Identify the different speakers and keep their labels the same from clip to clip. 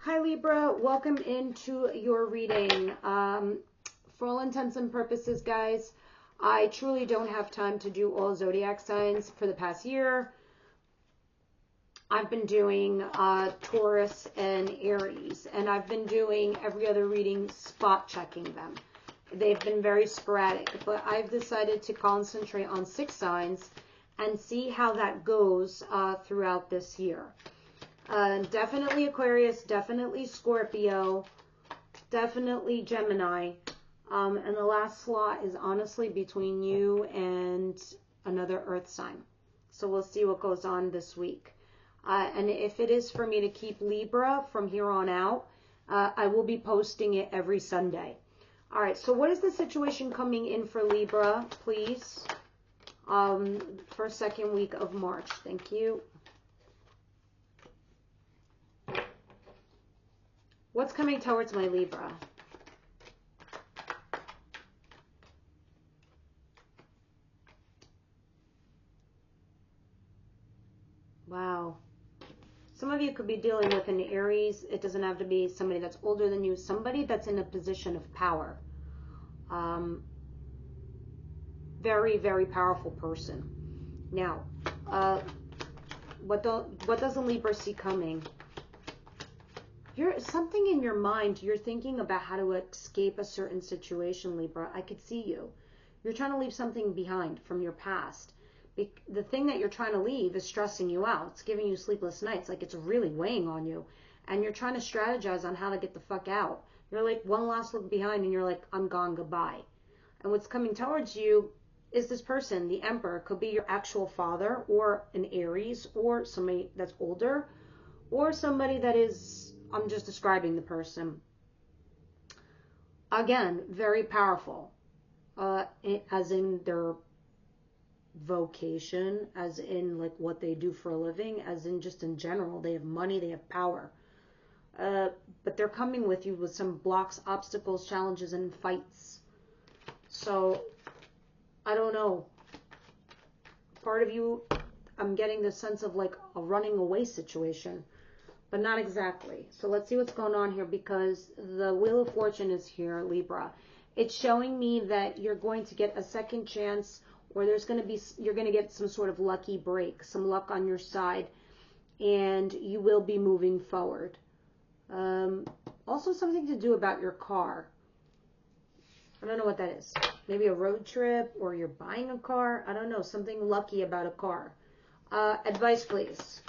Speaker 1: Hi Libra, welcome into your reading. For all intents and purposes, guys, I truly don't have time to do all zodiac signs for the past year. I've been doing Taurus and Aries, and I've been doing every other reading spot checking them. They've been very sporadic, but I've decided to concentrate on 6 signs and see how that goes throughout this year. Definitely Aquarius, definitely Scorpio, definitely Gemini, and the last slot is honestly between you and another earth sign. So we'll see what goes on this week. And if it is for me to keep Libra from here on out, I will be posting it every Sunday. All right, so what is the situation coming in for Libra, please? For second week of March. Thank you. What's coming towards my Libra? Wow. Some of you could be dealing with an Aries. It doesn't have to be somebody that's older than you. Somebody that's in a position of power. Very, very powerful person. Now, what does a Libra see coming? Something in your mind, you're thinking about how to escape a certain situation, Libra. I could see you. You're trying to leave something behind from your past. The thing that you're trying to leave is stressing you out. It's giving you sleepless nights, like it's really weighing on you. And you're trying to strategize on how to get the fuck out. You're like one last look behind and you're like, I'm gone, goodbye. And what's coming towards you is this person, the Emperor. Could be your actual father or an Aries or somebody that's older or somebody that is... I'm just describing the person. Again, very powerful, as in their vocation, as in like what they do for a living, as in just in general. They have money, they have power. But they're coming with you with some blocks, obstacles, challenges, and fights. So, I don't know. Part of you, I'm getting the sense of like a running away situation. But not exactly. So let's see what's going on here, because the Wheel of Fortune is here, Libra. It's showing me that you're going to get a second chance, or you're going to get some sort of lucky break, some luck on your side, and you will be moving forward. Also something to do about your car. I don't know what that is. Maybe a road trip, or you're buying a car. I don't know. Something lucky about a car. Advice, please.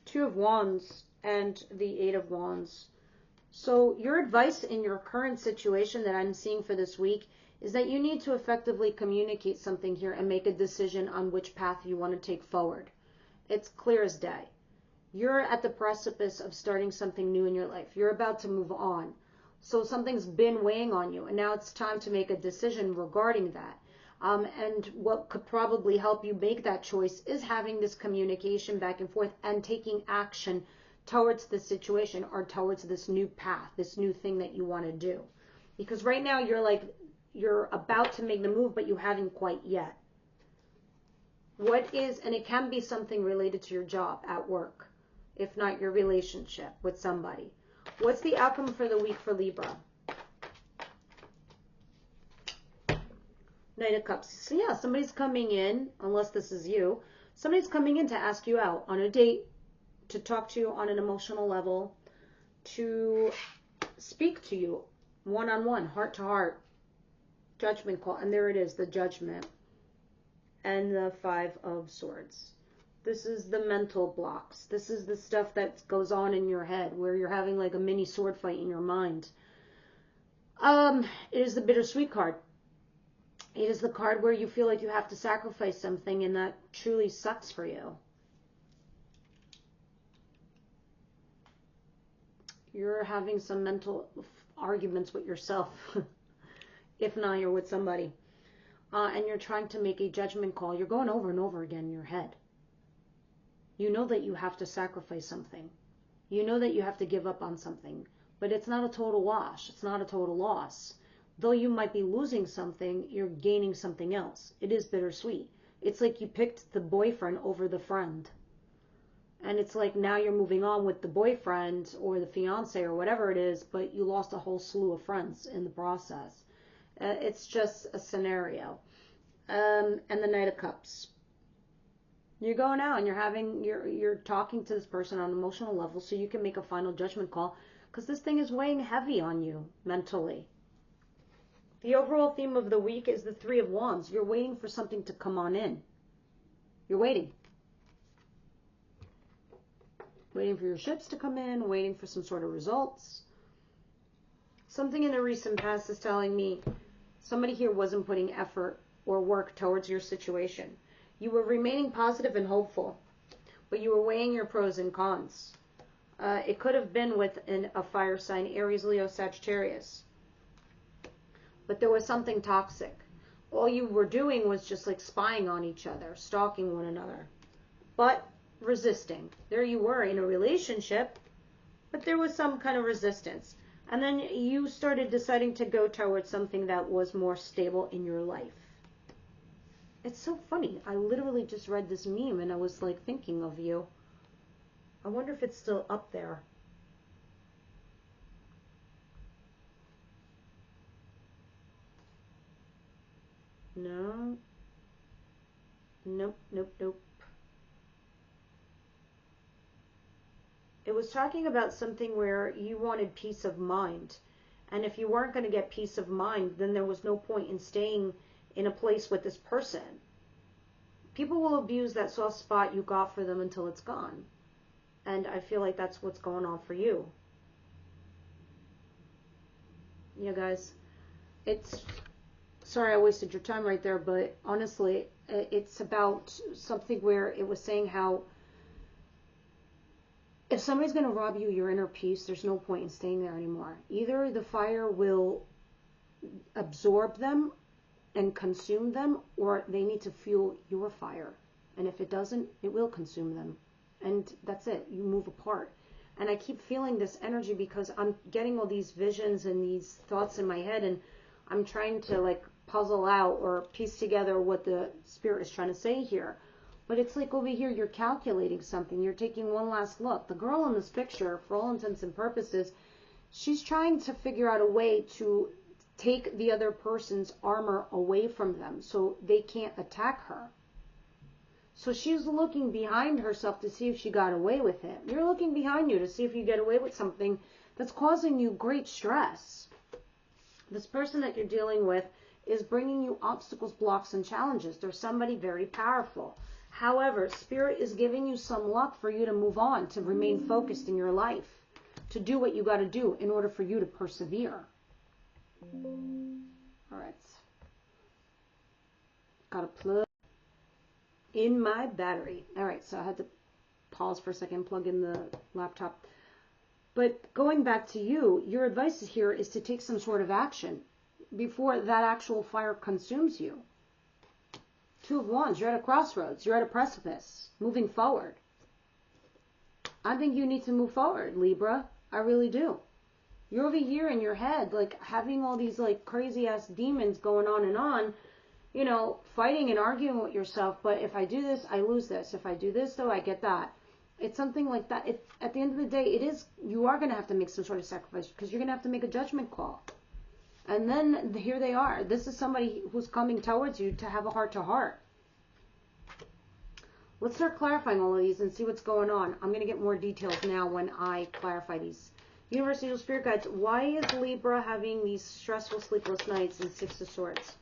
Speaker 1: Two of Wands and the Eight of Wands. So your advice in your current situation that I'm seeing for this week is that you need to effectively communicate something here and make a decision on which path you want to take forward. It's clear as day. You're at the precipice of starting something new in your life. You're about to move on. So something's been weighing on you, and now it's time to make a decision regarding that. And what could probably help you make that choice is having this communication back and forth and taking action towards the situation or towards this new path, this new thing that you want to do. Because right now you're about to make the move, but you haven't quite yet. And it can be something related to your job at work, if not your relationship with somebody. What's the outcome for the week for Libra? Knight of Cups. So yeah, somebody's coming in, unless this is you, somebody's coming in to ask you out on a date, to talk to you on an emotional level, to speak to you one-on-one, heart-to-heart, judgment call. And there it is, the Judgment and the Five of Swords. This is the mental blocks. This is the stuff that goes on in your head, where you're having like a mini sword fight in your mind. It is the Bittersweet card. It is the card where you feel like you have to sacrifice something, and that truly sucks for you. You're having some mental arguments with yourself, if not you're with somebody. And you're trying to make a judgment call. You're going over and over again in your head. You know that you have to sacrifice something. You know that you have to give up on something. But it's not a total wash. It's not a total loss. though you might be losing something, you're gaining something else. It is bittersweet. It's like you picked the boyfriend over the friend. And it's like now you're moving on with the boyfriend or the fiance or whatever it is, but you lost a whole slew of friends in the process. It's just a scenario. And the Knight of Cups. You're going out and you're talking to this person on an emotional level so you can make a final judgment call, because this thing is weighing heavy on you mentally. The overall theme of the week is the Three of Wands. You're waiting for something to come on in. You're waiting. Waiting for your ships to come in, waiting for some sort of results. Something in the recent past is telling me somebody here wasn't putting effort or work towards your situation. You were remaining positive and hopeful, but you were weighing your pros and cons. It could have been with a fire sign, Aries, Leo, Sagittarius. But there was something toxic. All you were doing was just like spying on each other, stalking one another. But resisting. There you were in a relationship, but there was some kind of resistance. And then you started deciding to go towards something that was more stable in your life. It's so funny. I literally just read this meme and I was like thinking of you. I wonder if it's still up there. No. Nope, nope, nope. It was talking about something where you wanted peace of mind. And if you weren't going to get peace of mind, then there was no point in staying in a place with this person. People will abuse that soft spot you got for them until it's gone. And I feel like that's what's going on for you. Yeah, guys. Sorry I wasted your time right there, but honestly, it's about something where it was saying how if somebody's going to rob you your inner peace, there's no point in staying there anymore. Either the fire will absorb them and consume them, or they need to fuel your fire. And if it doesn't, it will consume them. And that's it. You move apart. And I keep feeling this energy because I'm getting all these visions and these thoughts in my head, and I'm trying to like puzzle out or piece together what the spirit is trying to say here. But it's like over here, you're calculating something. You're taking one last look. The girl in this picture, for all intents and purposes, she's trying to figure out a way to take the other person's armor away from them so they can't attack her. So she's looking behind herself to see if she got away with it. You're looking behind you to see if you get away with something that's causing you great stress. This person that you're dealing with is bringing you obstacles, blocks, and challenges. They're somebody very powerful. However, Spirit is giving you some luck for you to move on, to remain focused in your life, to do what you got to do in order for you to persevere. All right. Got to plug in my battery. All right, so I had to pause for a second, plug in the laptop. But going back to you, your advice here is to take some sort of action before that actual fire consumes you. Two of Wands, you're at a crossroads. You're at a precipice, moving forward. I think you need to move forward, Libra. I really do. You're over here in your head, like having all these like crazy ass demons going on, you know, fighting and arguing with yourself. But if I do this, I lose this. If I do this, though, I get that. It's something like that. At the end of the day, you are going to have to make some sort of sacrifice because you're going to have to make a judgment call. And then here they are. This is somebody who's coming towards you to have a heart-to-heart. Let's start clarifying all of these and see what's going on. I'm going to get more details now when I clarify these. Universal Angel Spirit Guides, why is Libra having these stressful, sleepless nights and Six of Swords?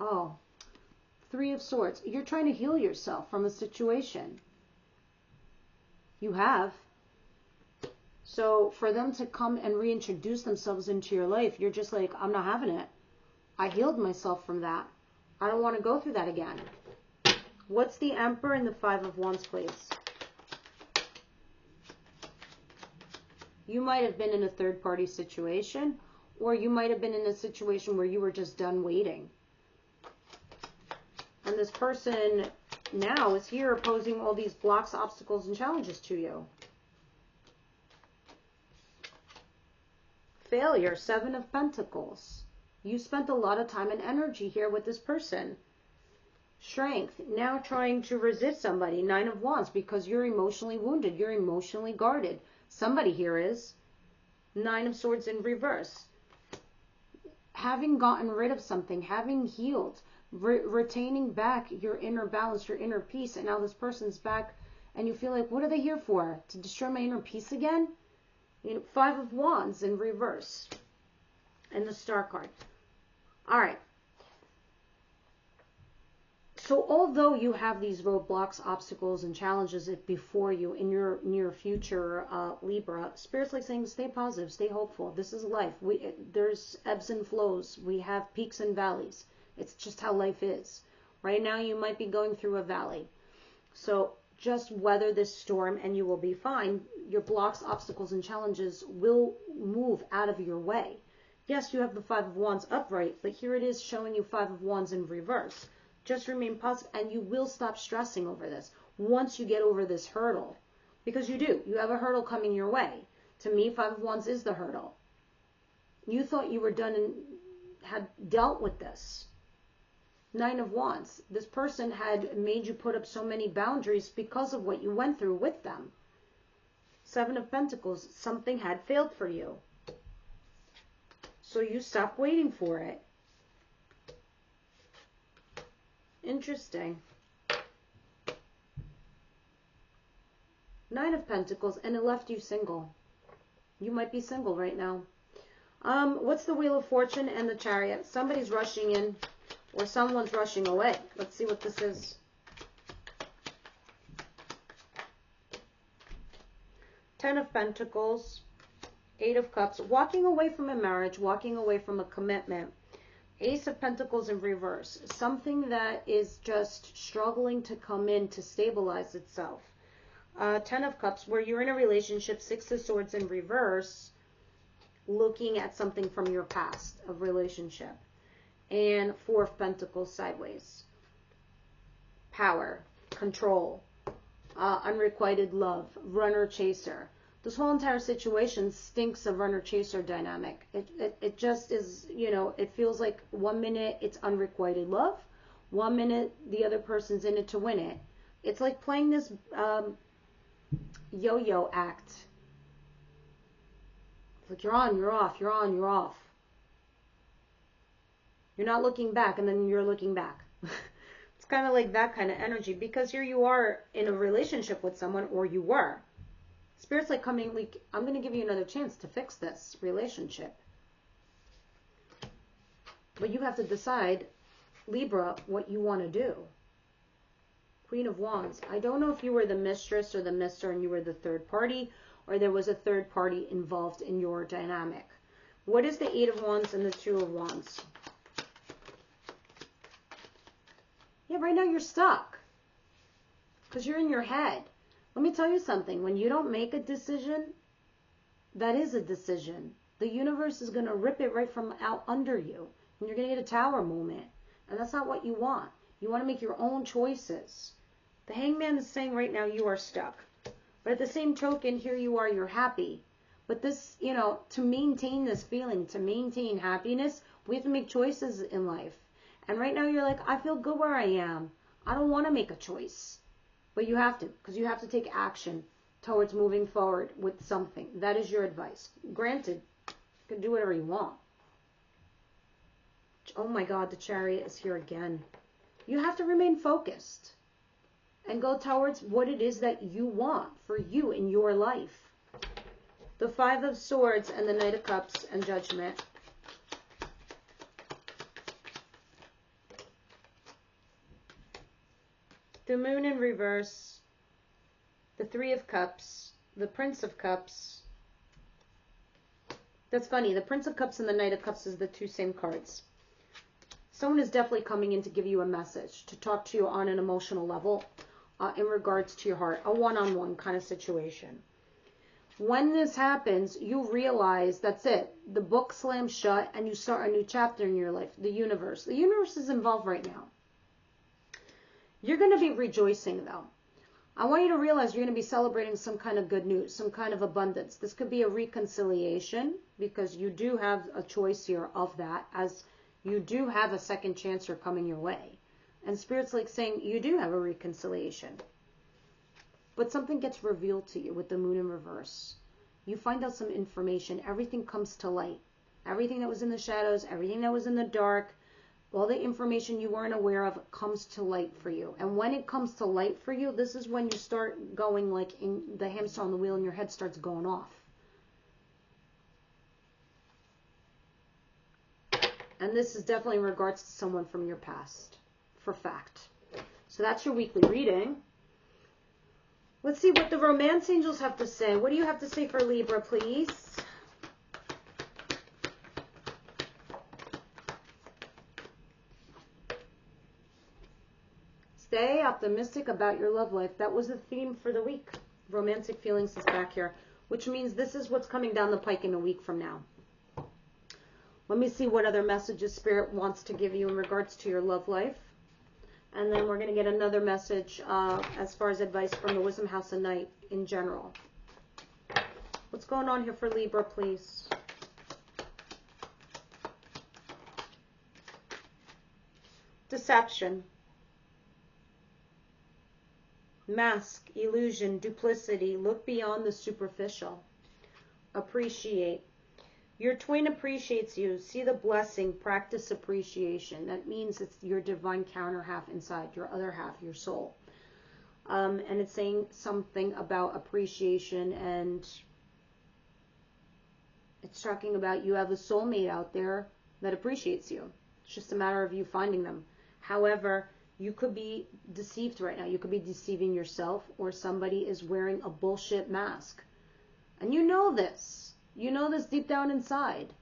Speaker 1: Oh. Three of Swords. You're trying to heal yourself from a situation. You have. So for them to come and reintroduce themselves into your life, you're just like, I'm not having it. I healed myself from that. I don't want to go through that again. What's the Emperor and the Five of Wands, please? You might have been in a third-party situation, or you might have been in a situation where you were just done waiting. And this person now is here posing all these blocks, obstacles, and challenges to you. Failure, Seven of Pentacles. You spent a lot of time and energy here with this person. Strength, now trying to resist somebody. Nine of Wands, because you're emotionally wounded. You're emotionally guarded. Somebody here is. Nine of Swords in reverse. Having gotten rid of something, having healed, retaining back your inner balance, your inner peace, and now this person's back, and you feel like, what are they here for? To destroy my inner peace again? You know, Five of Wands in reverse. And the Star card. All right. So although you have these roadblocks, obstacles, and challenges before you in your near future, Libra, Spirit's like saying, stay positive, stay hopeful. This is life. There's ebbs and flows. We have peaks and valleys. It's just how life is. Right now you might be going through a valley. So just weather this storm and you will be fine. Your blocks, obstacles, and challenges will move out of your way. Yes, you have the Five of Wands upright, but here it is showing you Five of Wands in reverse. Just remain positive, and you will stop stressing over this once you get over this hurdle. Because you do. You have a hurdle coming your way. To me, Five of Wands is the hurdle. You thought you were done and had dealt with this. Nine of Wands. This person had made you put up so many boundaries because of what you went through with them. Seven of Pentacles. Something had failed for you. So you stopped waiting for it. Interesting. Nine of Pentacles, and it left you single. You might be single right now. What's the Wheel of Fortune and the Chariot? Somebody's rushing in, or someone's rushing away. Let's see what this is. Ten of Pentacles, Eight of Cups. Walking away from a marriage, walking away from a commitment. Ace of Pentacles in reverse. Something that is just struggling to come in to stabilize itself. Ten of Cups, where you're in a relationship. Six of Swords in reverse. Looking at something from your past of relationship. And Four of Pentacles sideways. Power. Control. Unrequited love. Runner chaser. This whole entire situation stinks of runner-chaser dynamic. It just is, you know, it feels like 1 minute it's unrequited love. 1 minute the other person's in it to win it. It's like playing this yo-yo act. It's like you're on, you're off, you're on, you're off. You're not looking back, and then you're looking back. It's kind of like that kind of energy, because here you are in a relationship with someone, or you were. Spirit's like coming, like, I'm going to give you another chance to fix this relationship. But you have to decide, Libra, what you want to do. Queen of Wands. I don't know if you were the mistress or the mister and you were the third party, or there was a third party involved in your dynamic. What is the Eight of Wands and the Two of Wands? Yeah, right now you're stuck. Because you're in your head. Let me tell you something. When you don't make a decision, that is a decision. The universe is going to rip it right from out under you. And you're going to get a tower moment. And that's not what you want. You want to make your own choices. The Hangman is saying right now you are stuck. But at the same token, here you are, you're happy. But this, you know, to maintain this feeling, to maintain happiness, we have to make choices in life. And right now you're like, I feel good where I am. I don't want to make a choice. But you have to, because you have to take action towards moving forward with something. That is your advice. Granted, you can do whatever you want. Oh my God, the Chariot is here again. You have to remain focused and go towards what it is that you want for you in your life. The Five of Swords and the Knight of Cups and Judgment. The Moon in reverse, the Three of Cups, the Prince of Cups. That's funny. The Prince of Cups and the Knight of Cups is the two same cards. Someone is definitely coming in to give you a message, to talk to you on an emotional level in regards to your heart, a one-on-one kind of situation. When this happens, you realize that's it. The book slams shut and you start a new chapter in your life. The universe is involved right now. You're going to be rejoicing, though. I want you to realize you're going to be celebrating some kind of good news, some kind of abundance. This could be a reconciliation, because you do have a choice here of that, as you do have a second chance here coming your way. And Spirit's like saying you do have a reconciliation. But something gets revealed to you with the moon in reverse. You find out some information. Everything comes to light. Everything that was in the shadows, everything that was in the dark, all the information you weren't aware of comes to light for you. And when it comes to light for you, this is when you start going like in the hamster on the wheel and your head starts going off. And this is definitely in regards to someone from your past, for fact. So that's your weekly reading. Let's see what the romance angels have to say. What do you have to say for Libra, please? Stay optimistic about your love life. That was the theme for the week. Romantic feelings is back here, which means this is what's coming down the pike in a week from now. Let me see what other messages Spirit wants to give you in regards to your love life. And then we're going to get another message as far as advice from the Wisdom House of Night in general. What's going on here for Libra, please? Deception. Mask, illusion, duplicity. Look beyond the superficial. Appreciate. Your twin appreciates you. See the blessing. Practice appreciation. That means it's your divine counter half inside, your other half, your soul. And it's saying something about appreciation, and it's talking about you have a soulmate out there that appreciates you. It's just a matter of you finding them. However, you could be deceived right now. You could be deceiving yourself, or somebody is wearing a bullshit mask. And you know this. You know this deep down inside.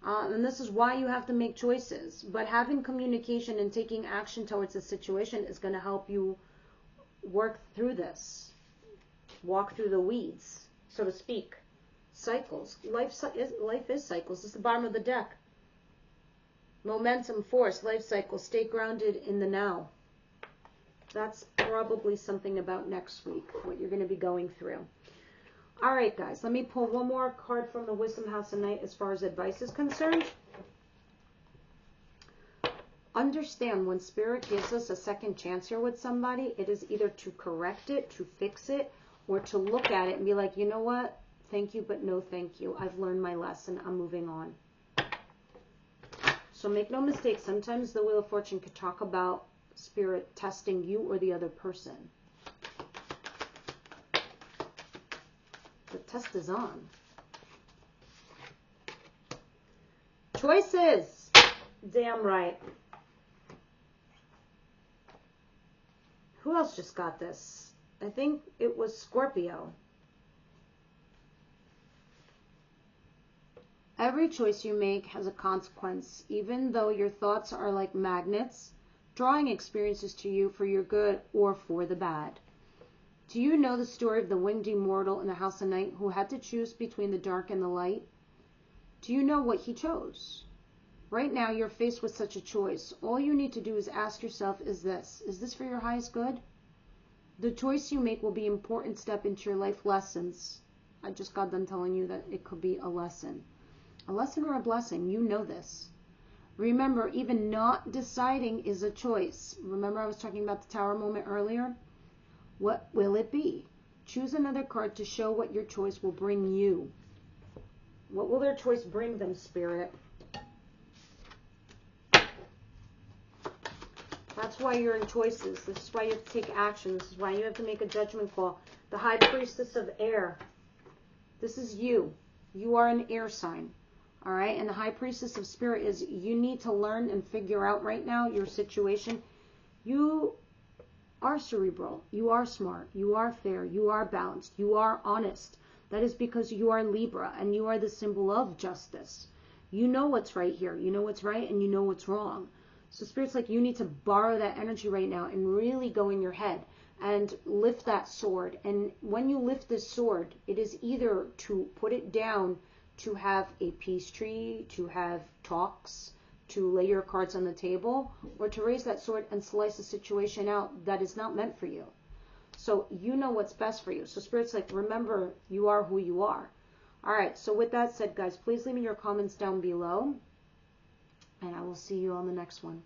Speaker 1: And this is why you have to make choices. But having communication and taking action towards the situation is going to help you work through this. Walk through the weeds, so to speak. Cycles. Life is cycles. This is the bottom of the deck. Momentum, force, life cycle. Stay grounded in the now. That's probably something about next week, what you're going to be going through. All right, guys, let me pull one more card from the Wisdom House of Night as far as advice is concerned. Understand, when Spirit gives us a second chance here with somebody, it is either to correct it, to fix it, or to look at it and be like, you know what? Thank you, but no thank you. I've learned my lesson. I'm moving on. So make no mistake, sometimes the Wheel of Fortune could talk about Spirit testing you or the other person. The test is on. Choices. Damn right. Who else just got this? I think it was Scorpio. Every choice you make has a consequence, even though your thoughts are like magnets, drawing experiences to you for your good or for the bad. Do you know the story of the winged immortal in the House of Night who had to choose between the dark and the light? Do you know what he chose? Right now, you're faced with such a choice. All you need to do is ask yourself, is this for your highest good? The choice you make will be an important step into your life lessons. I just got done telling you that it could be a lesson. A lesson or a blessing, you know this. Remember, even not deciding is a choice. Remember I was talking about the Tower moment earlier? What will it be? Choose another card to show what your choice will bring you. What will their choice bring them, Spirit? That's why you're in choices. This is why you have to take action. This is why you have to make a judgment call. The High Priestess of Air. This is you. You are an air sign. All right? And the High Priestess of Spirit is you need to learn and figure out right now your situation. You are cerebral, you are smart, you are fair, you are balanced, you are honest. That is because you are Libra and you are the symbol of justice. You know what's right here, you know what's right, and you know what's wrong. So Spirit's like you need to borrow that energy right now and really go in your head and lift that sword. And when you lift this sword, it is either to put it down, to have a peace treaty, to have talks, to lay your cards on the table, or to raise that sword and slice a situation out that is not meant for you. So you know what's best for you. So Spirit's like, remember, you are who you are. All right, so with that said, guys, please leave me your comments down below, and I will see you on the next one.